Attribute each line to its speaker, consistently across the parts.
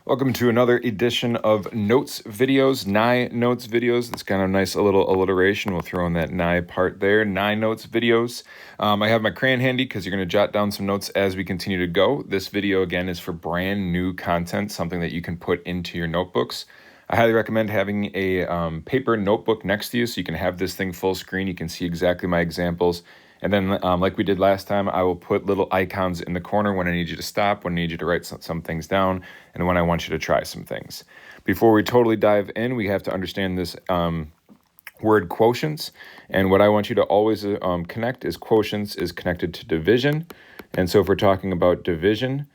Speaker 1: Welcome to another edition of Notes Videos, Notes Videos. It's kind of a nice little alliteration. We'll throw in that part there, Notes Videos. I have my crayon handy because you're going to jot down some notes as we continue to go. This video, again, is for brand new content, something that you can put into your notebooks. I highly recommend having a paper notebook next to you so you can have this thing full screen. You can see exactly my examples. And then, like we did last time, I will put little icons in the corner when I need you to stop, when I need you to write some things down, and when I want you to try some things. Before we totally dive in, we have to understand this word quotients. And what I want you to always connect is quotients is connected to division. And so if we're talking about division,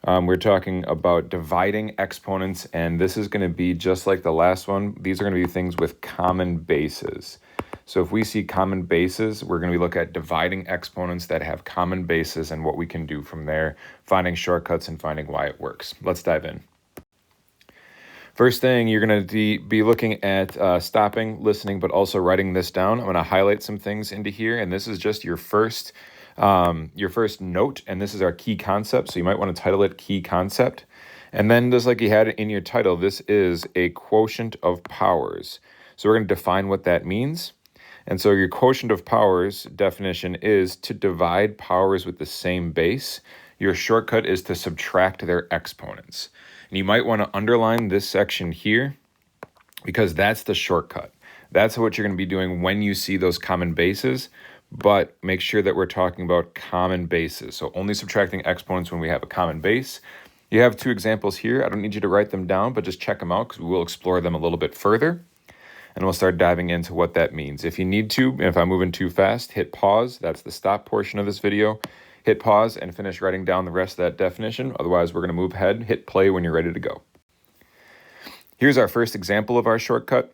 Speaker 1: we're talking about dividing exponents, and this is going to be just like the last one. These are going to be things with common bases. So if we see common bases, we're going to look at dividing exponents that have common bases and what we can do from there, finding shortcuts and finding why it works. Let's dive in. First thing, you're going to be looking at stopping, listening, but also writing this down. I'm going to highlight some things into here, and this is just your first note, and this is our key concept, so you might want to title it Key Concept. And then just like you had it in your title, this is a quotient of powers. So we're going to define what that means. And so your quotient of powers definition is to divide powers with the same base. Your shortcut is to subtract their exponents. And you might want to underline this section here because that's the shortcut. That's what you're going to be doing when you see those common bases, but make sure that we're talking about common bases. So only subtracting exponents when we have a common base. You have two examples here. I don't need you to write them down, but just check them out because we will explore them a little bit further. And we'll start diving into what that means. If you need to, and if I'm moving too fast, hit pause. That's the stop portion of this video. Hit pause and finish writing down the rest of that definition. Otherwise, we're going to move ahead. Hit play when you're ready to go. Here's our first example of our shortcut.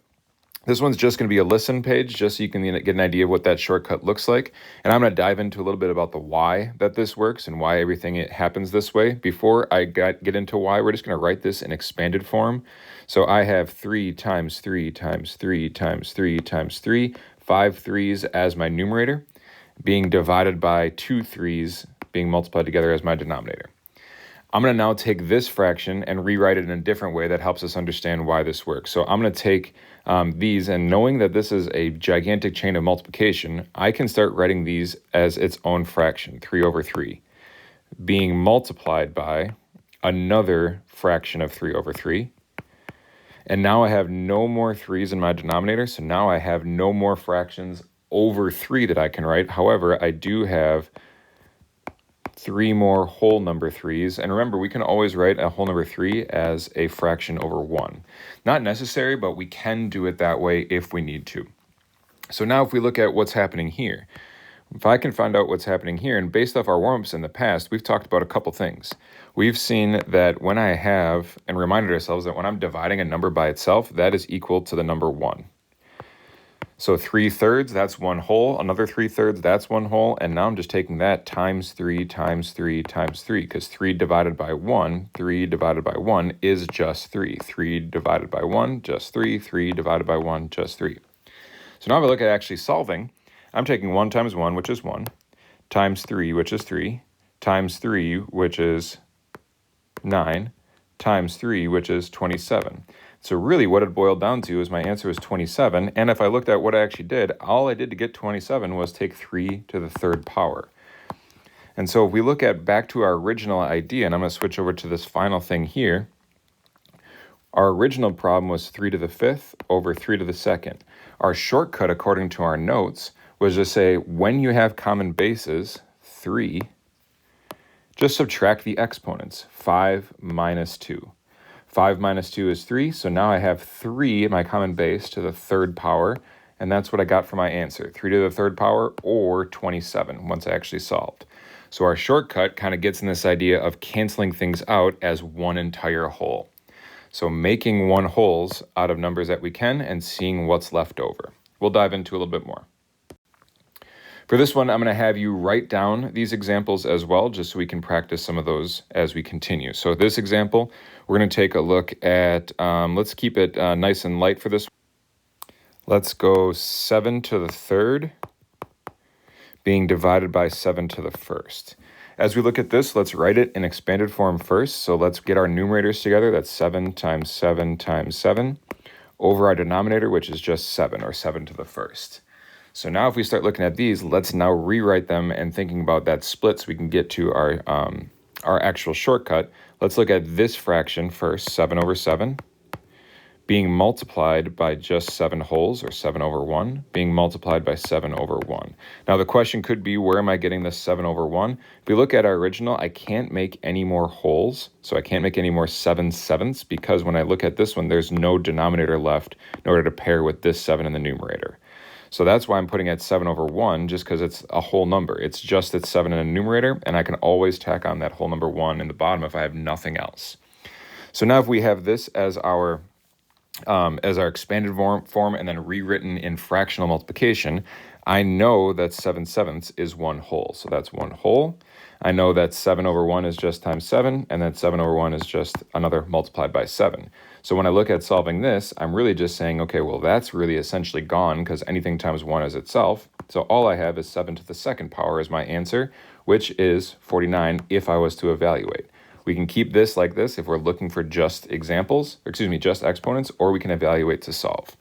Speaker 1: This one's just going to be a listen page, just so you can get an idea of what that shortcut looks like. And I'm going to dive into a little bit about the why that this works and why everything happens this way. Before I get into why, we're just going to write this in expanded form. So I have 3 times 3 times 3 times 3 times 3, 5 threes as my numerator, being divided by 2 threes being multiplied together as my denominator. I'm going to now take this fraction and rewrite it in a different way that helps us understand why this works. So I'm going to take these, and knowing that this is a gigantic chain of multiplication, I can start writing these as its own fraction, 3 over 3, being multiplied by another fraction of 3 over 3. And now I have no more 3's in my denominator, so now I have no more fractions over 3 that I can write. However, I do have 3 more whole number 3's. And remember, we can always write a whole number 3 as a fraction over 1. Not necessary, but we can do it that way if we need to. So now if we look at what's happening here, if I can find out what's happening here, and based off our warm-ups in the past, we've talked about a couple things. We've seen that when I have, and reminded ourselves that when I'm dividing a number by itself, that is equal to the number 1. So 3/3, that's 1 whole. Another 3/3, that's 1 whole. And now I'm just taking that times 3 times 3 times 3, because 3 divided by 1 is just 3. 3 divided by 1, just 3. 3 divided by 1, just 3. So now if I look at actually solving, I'm taking 1 times 1, which is 1, times 3, which is 3, times 3, which is 9, times 3, which is 27. So really what it boiled down to is my answer is 27. And if I looked at what I actually did, all I did to get 27 was take 3 to the 3rd power. And so if we look at back to our original idea, and I'm going to switch over to this final thing here, our original problem was 3 to the 5th over 3 to the 2nd. Our shortcut, according to our notes, was to say when you have common bases, 3, just subtract the exponents, 5 minus 2. 5 minus 2 is 3, so now I have 3 in my common base to the 3rd power, and that's what I got for my answer, 3 to the 3rd power, or 27, once I actually solved. So our shortcut kind of gets in this idea of canceling things out as one entire whole. So making one wholes out of numbers that we can and seeing what's left over. We'll dive into a little bit more. For this one, I'm going to have you write down these examples as well, just so we can practice some of those as we continue. So this example, we're going to take a look at, let's keep it nice and light for this. Let's go 7 to the 3rd being divided by 7 to the 1st. As we look at this, let's write it in expanded form first. So let's get our numerators together. That's 7 times 7 times 7 over our denominator, which is just 7, or 7 to the first. So now if we start looking at these, let's now rewrite them and thinking about that split so we can get to our actual shortcut. Let's look at this fraction first, 7 over 7, being multiplied by just 7 wholes, or 7 over 1, being multiplied by 7 over 1. Now the question could be, where am I getting this 7 over 1? If we look at our original, I can't make any more wholes, so I can't make any more 7/7, because when I look at this one, there's no denominator left in order to pair with this 7 in the numerator. So that's why I'm putting it 7 over 1, just because it's a whole number. It's just it's 7 in a numerator, and I can always tack on that whole number 1 in the bottom if I have nothing else. So now if we have this as our expanded form and then rewritten in fractional multiplication, I know that 7/7 is 1 whole. So that's 1 whole. I know that 7 over 1 is just times 7, and then 7 over 1 is just another multiplied by 7. So when I look at solving this, I'm really just saying, okay, well, that's really essentially gone because anything times 1 is itself. So all I have is 7 to the second power as my answer, which is 49 if I was to evaluate. We can keep this like this if we're looking for just just exponents, or we can evaluate to solve.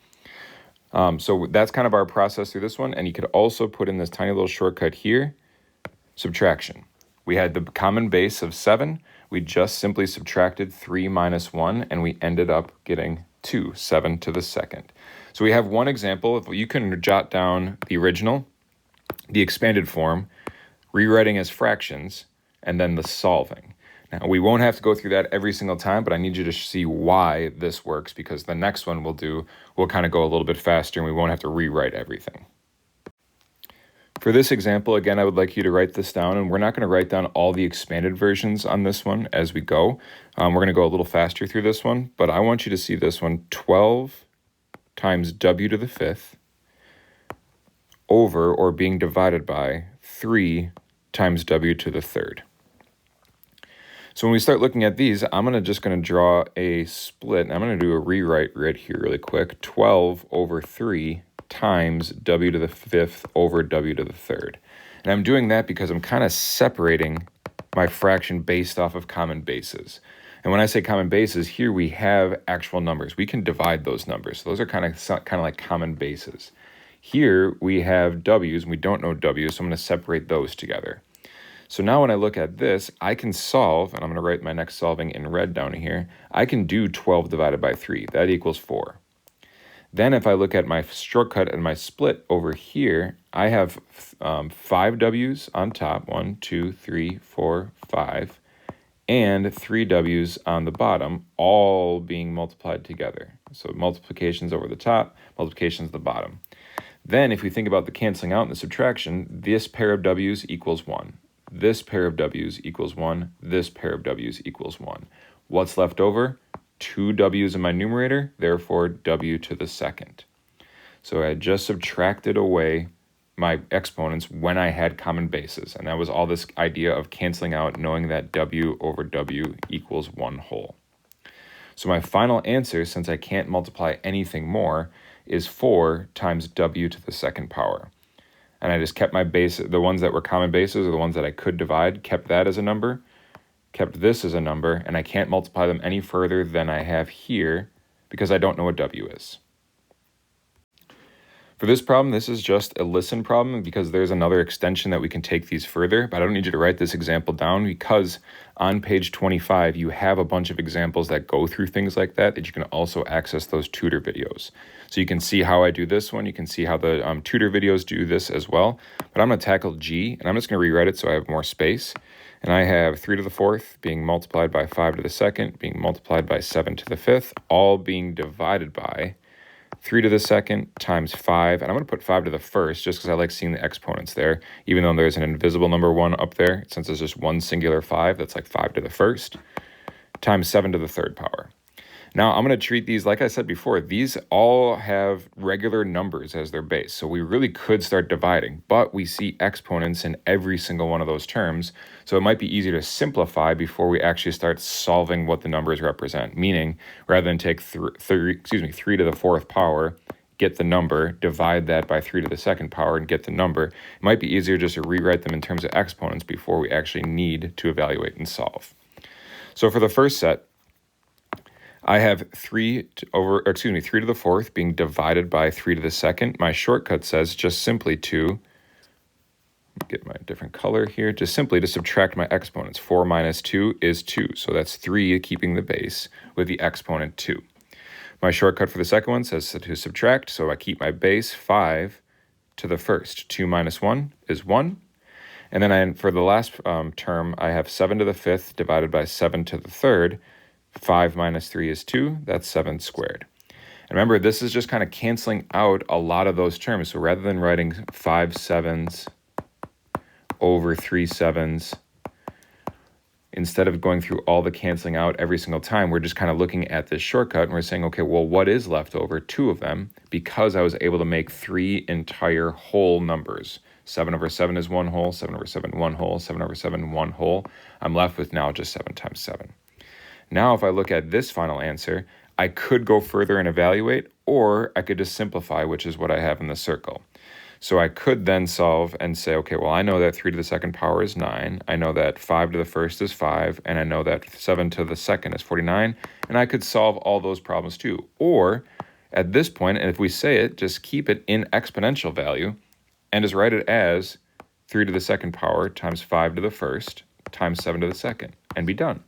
Speaker 1: So that's kind of our process through this one. And you could also put in this tiny little shortcut here, subtraction. We had the common base of 7. We just simply subtracted 3 minus 1, and we ended up getting 2, 7 to the second. So we have one example. If you can jot down the original, the expanded form, rewriting as fractions, and then the solving. Now, we won't have to go through that every single time, but I need you to see why this works, because the next one we'll kind of go a little bit faster and we won't have to rewrite everything. For this example, again, I would like you to write this down, and we're not going to write down all the expanded versions on this one as we go. We're going to go a little faster through this one, but I want you to see this one, 12 times w to the 5th over, or being divided by, 3 times w to the 3rd. So when we start looking at these, I'm just going to draw a split, and I'm going to do a rewrite right here really quick. 12 over 3 times w to the 5th over w to the 3rd. And I'm doing that because I'm kind of separating my fraction based off of common bases. And when I say common bases, here we have actual numbers. We can divide those numbers. So those are kind of like common bases. Here we have w's, and we don't know w's, so I'm going to separate those together. So now when I look at this, I can solve, and I'm going to write my next solving in red down here. I can do 12 divided by 3. That equals 4. Then if I look at my shortcut and my split over here, I have 5 w's on top, 1, 2, 3, 4, 5, and 3 w's on the bottom, all being multiplied together. So multiplications over the top, multiplications at the bottom. Then if we think about the canceling out and the subtraction, this pair of w's equals 1. This pair of w's equals 1. This pair of w's equals 1. What's left over? 2 w's in my numerator, therefore w to the second. So I just subtracted away my exponents when I had common bases, and that was all this idea of canceling out, knowing that w over w equals 1 whole. So my final answer, since I can't multiply anything more, is 4 times w to the second power. And I just kept my base, the ones that were common bases, or the ones that I could divide, kept that as a number, kept this as a number, and I can't multiply them any further than I have here because I don't know what w is. For this problem, this is just a listen problem because there's another extension that we can take these further, but I don't need you to write this example down because on page 25, you have a bunch of examples that go through things like that you can also access those tutor videos. So you can see how I do this one. You can see how the tutor videos do this as well. But I'm going to tackle G, and I'm just going to rewrite it so I have more space. And I have 3 to the 4th being multiplied by 5 to the 2nd, being multiplied by 7 to the 5th, all being divided by 3 to the 2nd times 5, and I'm going to put 5 to the 1st just because I like seeing the exponents there, even though there's an invisible number 1 up there. Since there's just one singular 5, that's like 5 to the 1st, times 7 to the 3rd power. Now, I'm going to treat these, like I said before, these all have regular numbers as their base, so we really could start dividing, but we see exponents in every single one of those terms, so it might be easier to simplify before we actually start solving what the numbers represent, meaning rather than take 3 to the 4th power get the number, divide that by 3 to the second power and get the number. It might be easier just to rewrite them in terms of exponents before we actually need to evaluate and solve. So for the first set, I have 3 to the fourth being divided by 3 to the second. My shortcut says just simply to get my different color here, just simply to subtract my exponents. 4 minus 2 is 2, so that's 3 keeping the base with the exponent 2. My shortcut for the second one says to subtract, so I keep my base 5 to the first. 2 minus 1 is 1. And then for the last term, I have 7 to the fifth divided by 7 to the third. 5 minus 3 is 2. That's 7 squared. And remember, this is just kind of canceling out a lot of those terms. So rather than writing 5 sevens over 3 sevens, instead of going through all the canceling out every single time, we're just kind of looking at this shortcut and we're saying, okay, well, what is left over? 2 of them, because I was able to make 3 entire whole numbers. 7 over 7 is 1 whole, 7 over 7, 1 whole, 7 over 7, 1 whole. I'm left with now just 7 times 7. Now, if I look at this final answer, I could go further and evaluate, or I could just simplify, which is what I have in the circle. So I could then solve and say, okay, well, I know that 3 to the second power is 9. I know that 5 to the first is 5. And I know that 7 to the second is 49. And I could solve all those problems too. Or at this point, and if we say it, just keep it in exponential value and just write it as 3 to the second power times 5 to the first times 7 to the second and be done.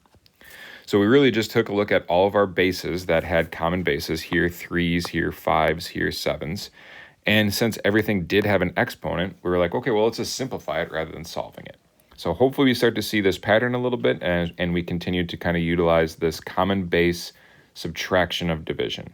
Speaker 1: So we really just took a look at all of our bases that had common bases, here 3s, here 5s, here 7s. And since everything did have an exponent, we were like, okay, well, let's just simplify it rather than solving it. So hopefully we start to see this pattern a little bit and we continue to kind of utilize this common base subtraction of division.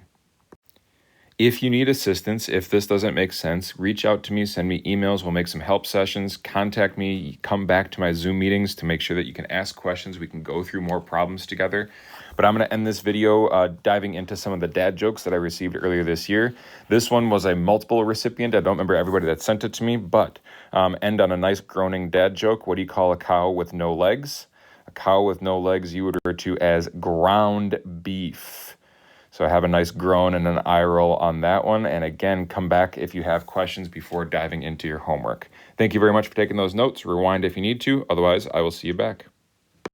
Speaker 1: If you need assistance, if this doesn't make sense, reach out to me, send me emails, we'll make some help sessions, contact me, come back to my Zoom meetings to make sure that you can ask questions, we can go through more problems together. But I'm going to end this video diving into some of the dad jokes that I received earlier this year. This one was a multiple recipient. I don't remember everybody that sent it to me, but end on a nice groaning dad joke. What do you call a cow with no legs? A cow with no legs you would refer to as ground beef. So I have a nice groan and an eye roll on that one. And again, come back if you have questions before diving into your homework. Thank you very much for taking those notes. Rewind if you need to. Otherwise, I will see you back.